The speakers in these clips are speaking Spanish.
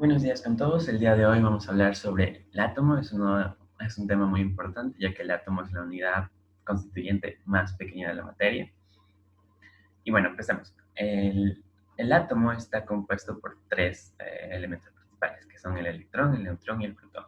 Buenos días con todos. El día de hoy vamos a hablar sobre el átomo. Es un tema muy importante, ya que el átomo es la unidad constituyente más pequeña de la materia. Y bueno, empecemos. El átomo está compuesto por tres elementos principales, que son el electrón, el neutrón y el protón.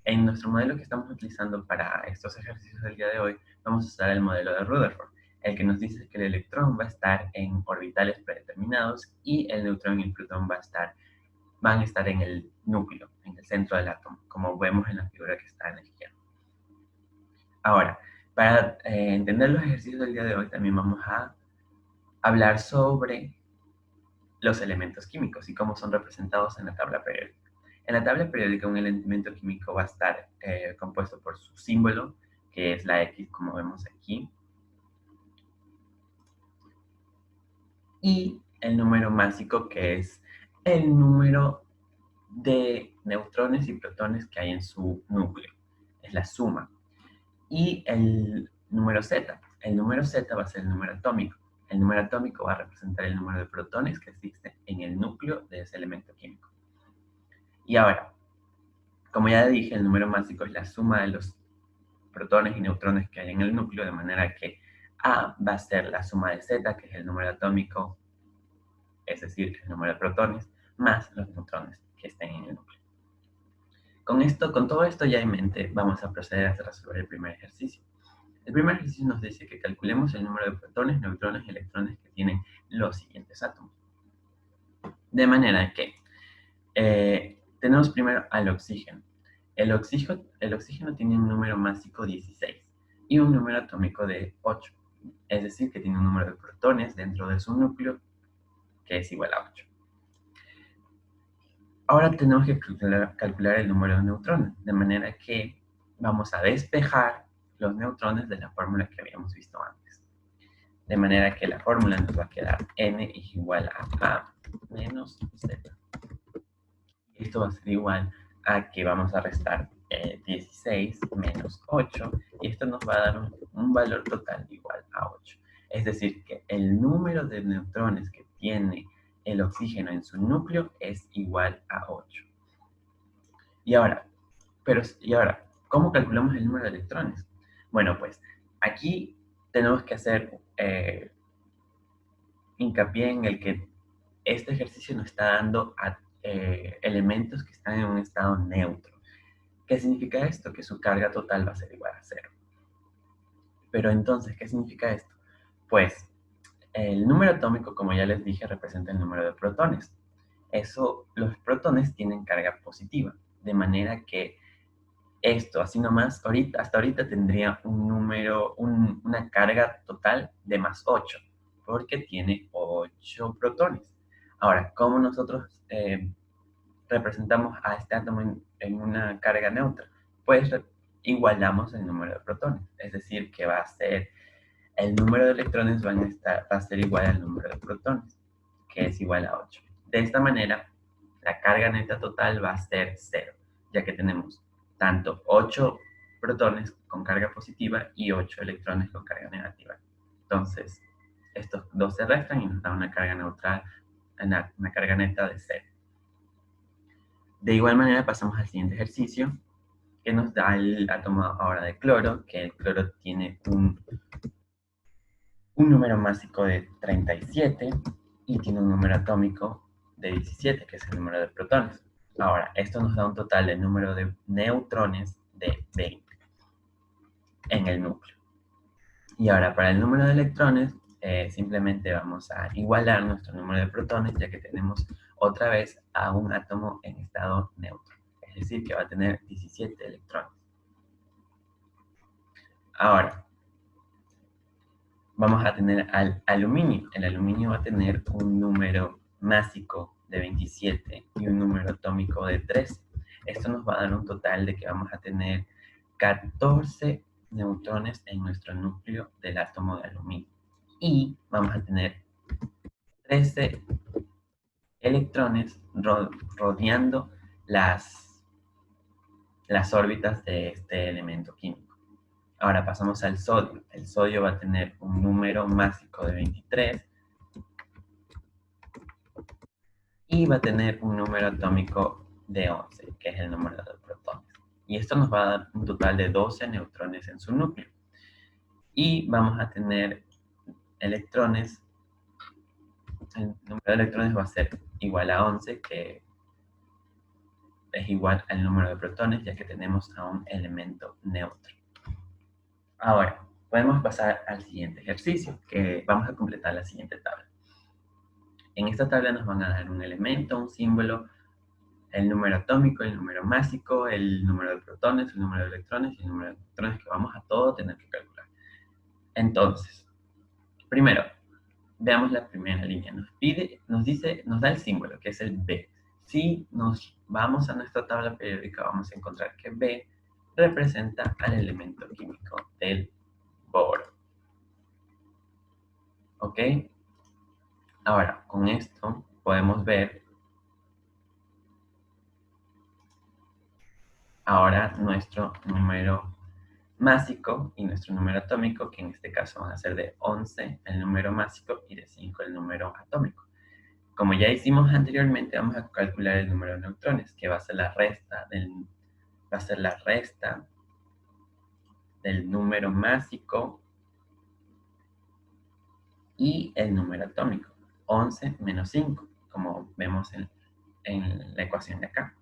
En nuestro modelo que estamos utilizando para estos ejercicios del día de hoy, vamos a usar el modelo de Rutherford, el que nos dice que el electrón va a estar en orbitales predeterminados y el neutrón y el protón van a estar en el núcleo, en el centro del átomo, como vemos en la figura que está en la izquierda. Ahora, para entender los ejercicios del día de hoy, también vamos a hablar sobre los elementos químicos y cómo son representados en la tabla periódica. En la tabla periódica, un elemento químico va a estar compuesto por su símbolo, que es la X, como vemos aquí, y el número másico, que es el número de neutrones y protones que hay en su núcleo. Es la suma. Y el número Z. El número Z va a ser el número atómico. El número atómico va a representar el número de protones que existe en el núcleo de ese elemento químico. Y ahora, como ya dije, el número másico es la suma de los protones y neutrones que hay en el núcleo, de manera que A va a ser la suma de Z, que es el número atómico, es decir, el número de protones, más los neutrones que estén en el núcleo. Con todo esto ya en mente, vamos a proceder a resolver el primer ejercicio. El primer ejercicio nos dice que calculemos el número de protones, neutrones y electrones que tienen los siguientes átomos. De manera que tenemos primero al oxígeno. El oxígeno tiene un número másico 16 y un número atómico de 8. Es decir, que tiene un número de protones dentro de su núcleo que es igual a 8. Ahora tenemos que calcular el número de neutrones, de manera que vamos a despejar los neutrones de la fórmula que habíamos visto antes. De manera que la fórmula nos va a quedar n es igual a menos z. Esto va a ser igual a que vamos a restar 16 menos 8, y esto nos va a dar un valor total igual a 8. Es decir, que el número de neutrones que tiene el oxígeno en su núcleo es igual a 8. Y ahora, ¿cómo calculamos el número de electrones? Bueno, pues aquí tenemos que hacer hincapié en el que este ejercicio nos está dando elementos que están en un estado neutro. ¿Qué significa esto? Que su carga total va a ser igual a 0. Pero entonces, ¿qué significa esto? Pues el número atómico, como ya les dije, representa el número de protones. Los protones tienen carga positiva, de manera que esto, así nomás, hasta ahorita tendría una carga total de más 8, porque tiene 8 protones. Ahora, ¿cómo nosotros representamos a este átomo en una carga neutra? Pues igualamos el número de protones, es decir, que va a ser el número de electrones va a ser igual al número de protones, que es igual a 8. De esta manera, la carga neta total va a ser 0, ya que tenemos tanto 8 protones con carga positiva y 8 electrones con carga negativa. Entonces, estos dos se restan y nos da una carga neutral, una carga neta de 0. De igual manera, pasamos al siguiente ejercicio, que nos da el átomo ahora de cloro, que el cloro tiene un número másico de 37 y tiene un número atómico de 17, que es el número de protones. Ahora, esto nos da un total de número de neutrones de 20 en el núcleo. Y ahora, para el número de electrones, simplemente vamos a igualar nuestro número de protones, ya que tenemos otra vez a un átomo en estado neutro. Es decir, que va a tener 17 electrones. Ahora, vamos a tener al aluminio. El aluminio va a tener un número másico de 27 y un número atómico de 13. Esto nos va a dar un total de que vamos a tener 14 neutrones en nuestro núcleo del átomo de aluminio. Y vamos a tener 13 electrones rodeando las órbitas de este elemento químico. Ahora pasamos al sodio. El sodio va a tener un número másico de 23 y va a tener un número atómico de 11, que es el número de protones. Y esto nos va a dar un total de 12 neutrones en su núcleo. Y vamos a tener electrones, el número de electrones va a ser igual a 11, que es igual al número de protones, ya que tenemos a un elemento neutro. Ahora, podemos pasar al siguiente ejercicio, que vamos a completar la siguiente tabla. En esta tabla nos van a dar un elemento, un símbolo, el número atómico, el número másico, el número de protones, el número de electrones y el número de electrones que vamos a todo tener que calcular. Entonces, primero, veamos la primera línea. Nos da el símbolo, que es el B. Si nos vamos a nuestra tabla periódica, vamos a encontrar que B representa al elemento químico del boro. ¿Ok? Ahora, con esto podemos ver ahora nuestro número másico y nuestro número atómico, que en este caso van a ser de 11 el número másico y de 5 el número atómico. Como ya hicimos anteriormente, vamos a calcular el número de neutrones, que va a ser la resta del número másico y el número atómico, 11 menos 5, como vemos en la ecuación de acá.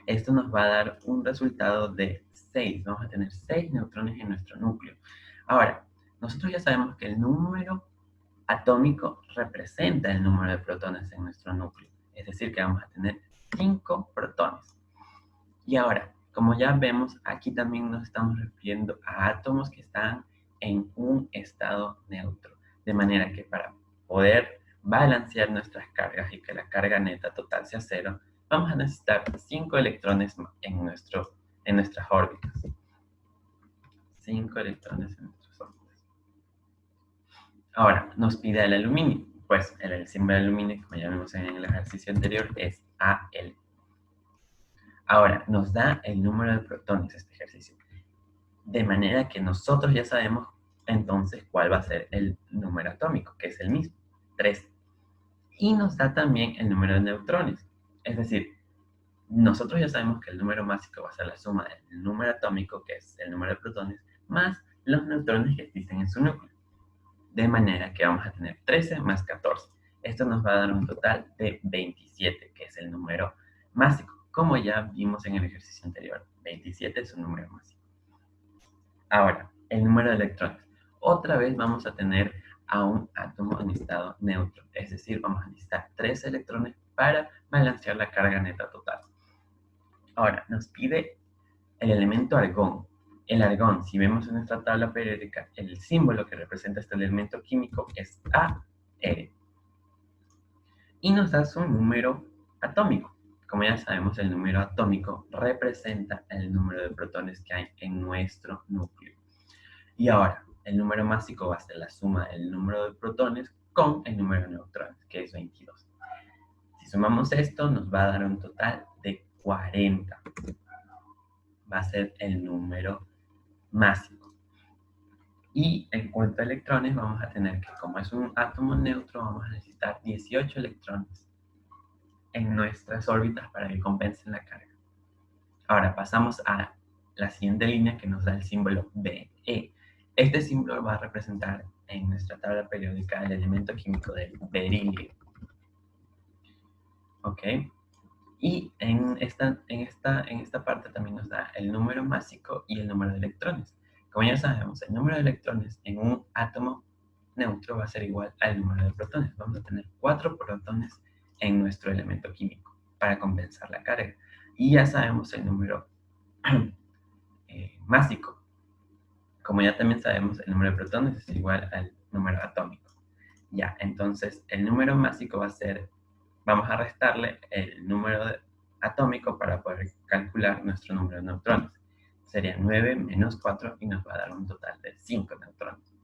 Esto nos va a dar un resultado de 6. Vamos a tener 6 neutrones en nuestro núcleo. Ahora, nosotros ya sabemos que el número atómico representa el número de protones en nuestro núcleo. Es decir, que vamos a tener 5 protones. Y ahora, como ya vemos, aquí también nos estamos refiriendo a átomos que están en un estado neutro. De manera que para poder balancear nuestras cargas y que la carga neta total sea 0, vamos a necesitar 5 electrones en nuestras órbitas. 5 electrones en nuestras órbitas. Ahora, nos pide el aluminio. Pues el símbolo de aluminio, como ya vimos en el ejercicio anterior, es Al. Ahora, nos da el número de protones este ejercicio. De manera que nosotros ya sabemos entonces cuál va a ser el número atómico, que es el mismo, 3. Y nos da también el número de neutrones. Es decir, nosotros ya sabemos que el número másico va a ser la suma del número atómico, que es el número de protones, más los neutrones que existen en su núcleo. De manera que vamos a tener 13 más 14. Esto nos va a dar un total de 27, que es el número másico. Como ya vimos en el ejercicio anterior, 27 es un número másico. Ahora, el número de electrones. Otra vez vamos a tener a un átomo en estado neutro. Es decir, vamos a necesitar 3 electrones para balancear la carga neta total. Ahora, nos pide el elemento argón. El argón, si vemos en nuestra tabla periódica, el símbolo que representa este elemento químico es AR. Y nos da su número atómico. Como ya sabemos, el número atómico representa el número de protones que hay en nuestro núcleo. Y ahora, el número másico va a ser la suma del número de protones con el número de neutrones, que es 22. Si sumamos esto, nos va a dar un total de 40. Va a ser el número másico. Y en cuanto a electrones, vamos a tener que, como es un átomo neutro, vamos a necesitar 18 electrones en nuestras órbitas para que compensen la carga. Ahora pasamos a la siguiente línea que nos da el símbolo Be. Este símbolo va a representar en nuestra tabla periódica el elemento químico del berilio. ¿Ok? Y en esta parte también nos da el número másico y el número de electrones. Como ya sabemos, el número de electrones en un átomo neutro va a ser igual al número de protones. Vamos a tener 4 protones en nuestro elemento químico para compensar la carga. Y ya sabemos el número másico. Como ya también sabemos, el número de protones es igual al número atómico. Ya, entonces el número másico va a ser, vamos a restarle el número atómico para poder calcular nuestro número de neutrones. Sería 9 menos 4 y nos va a dar un total de 5 neutrones.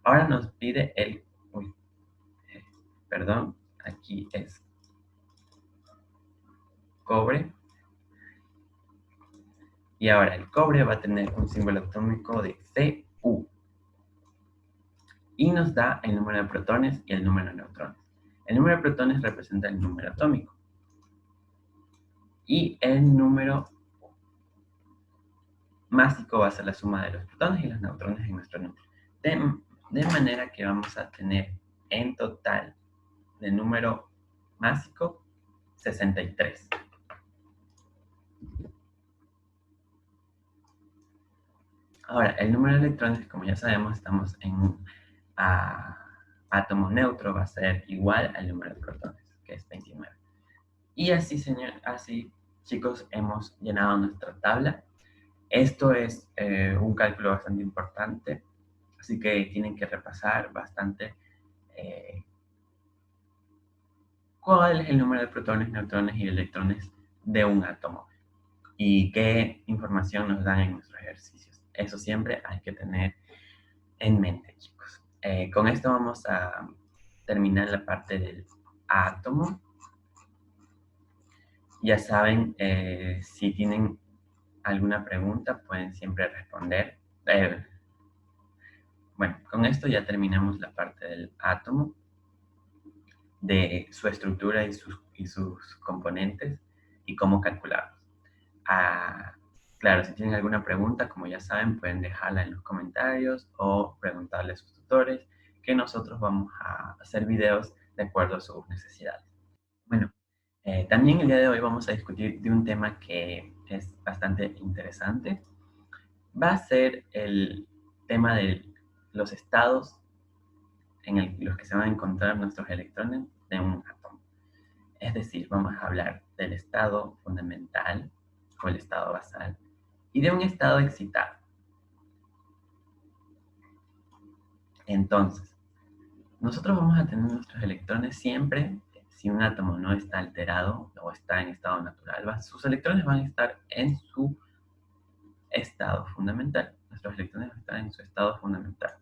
Ahora nos pide el, perdón, aquí es cobre. Y ahora el cobre va a tener un símbolo atómico de Cu. Y nos da el número de protones y el número de neutrones. El número de protones representa el número atómico. Y el número másico va a ser la suma de los protones y los neutrones en nuestro núcleo. De manera que vamos a tener en total de número másico 63. Ahora, el número de electrones, como ya sabemos, estamos en un átomo neutro, va a ser igual al número de protones, que es 29. Y así, chicos, hemos llenado nuestra tabla. Esto es un cálculo bastante importante, así que tienen que repasar bastante cuál es el número de protones, neutrones y electrones de un átomo y qué información nos dan en nuestros ejercicios. Eso siempre hay que tener en mente, chicos. Con esto vamos a terminar la parte del átomo. Ya saben, si tienen alguna pregunta, pueden siempre responder. Bueno, con esto ya terminamos la parte del átomo, de su estructura y sus componentes y cómo calcularlos. Claro, si tienen alguna pregunta, como ya saben, pueden dejarla en los comentarios o preguntarle a sus tutores, que nosotros vamos a hacer videos de acuerdo a sus necesidades. Bueno, también el día de hoy vamos a discutir de un tema que es bastante interesante. Va a ser el tema de los estados en los que se van a encontrar nuestros electrones de un átomo. Es decir, vamos a hablar del estado fundamental o el estado basal y de un estado excitado. Entonces, nosotros vamos a tener nuestros electrones siempre, si un átomo no está alterado o está en estado natural, sus electrones van a estar en su estado fundamental. Nuestros electrones van a estar en su estado fundamental.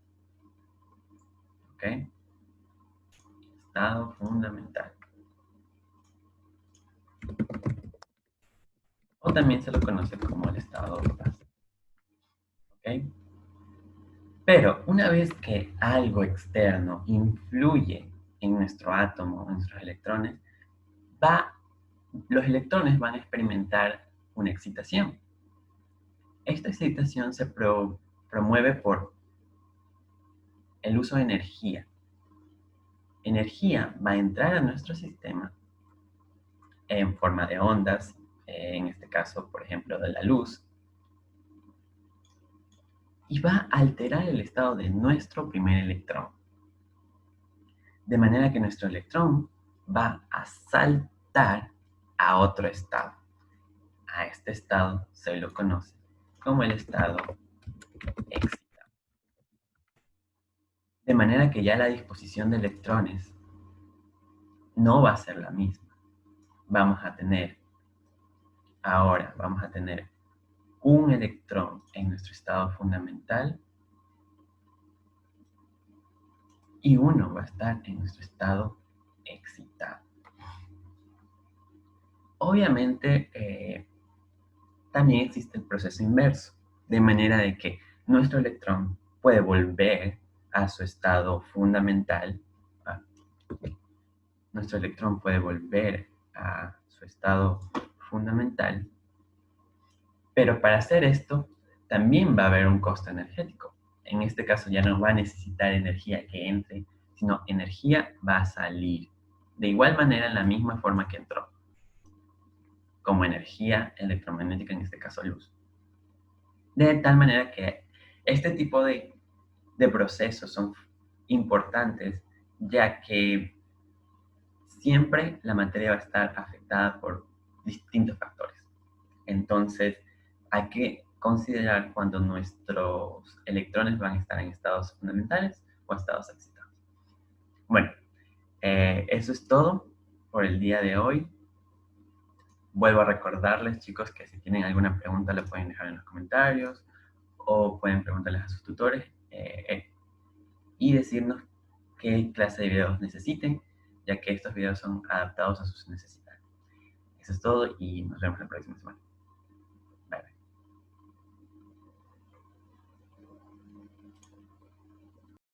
¿Ok? Estado fundamental. O también se lo conoce como el estado base. ¿Ok? Pero una vez que algo externo influye en nuestro átomo, en nuestros electrones, los electrones van a experimentar una excitación. Esta excitación se promueve por el uso de energía. Energía va a entrar a nuestro sistema en forma de ondas, en este caso, por ejemplo, de la luz, y va a alterar el estado de nuestro primer electrón. De manera que nuestro electrón va a saltar a otro estado. A este estado se lo conoce como el estado excitado. De manera que ya la disposición de electrones no va a ser la misma. Vamos a tener un electrón en nuestro estado fundamental y uno va a estar en nuestro estado excitado. Obviamente, también existe el proceso inverso, de manera de que nuestro electrón puede volver a su estado fundamental. Nuestro electrón puede volver a su estado fundamental, pero para hacer esto también va a haber un costo energético. En este caso ya no va a necesitar energía que entre, sino energía va a salir. De igual manera, en la misma forma que entró, como energía electromagnética, en este caso luz. De tal manera que este tipo de procesos son importantes, ya que siempre la materia va a estar afectada por distintos factores. Entonces, hay que considerar cuando nuestros electrones van a estar en estados fundamentales o estados excitados. Bueno, eso es todo por el día de hoy. Vuelvo a recordarles, chicos, que si tienen alguna pregunta la pueden dejar en los comentarios o pueden preguntarles a sus tutores y decirnos qué clase de videos necesiten, ya que estos videos son adaptados a sus necesidades. Eso es todo y nos vemos la próxima semana.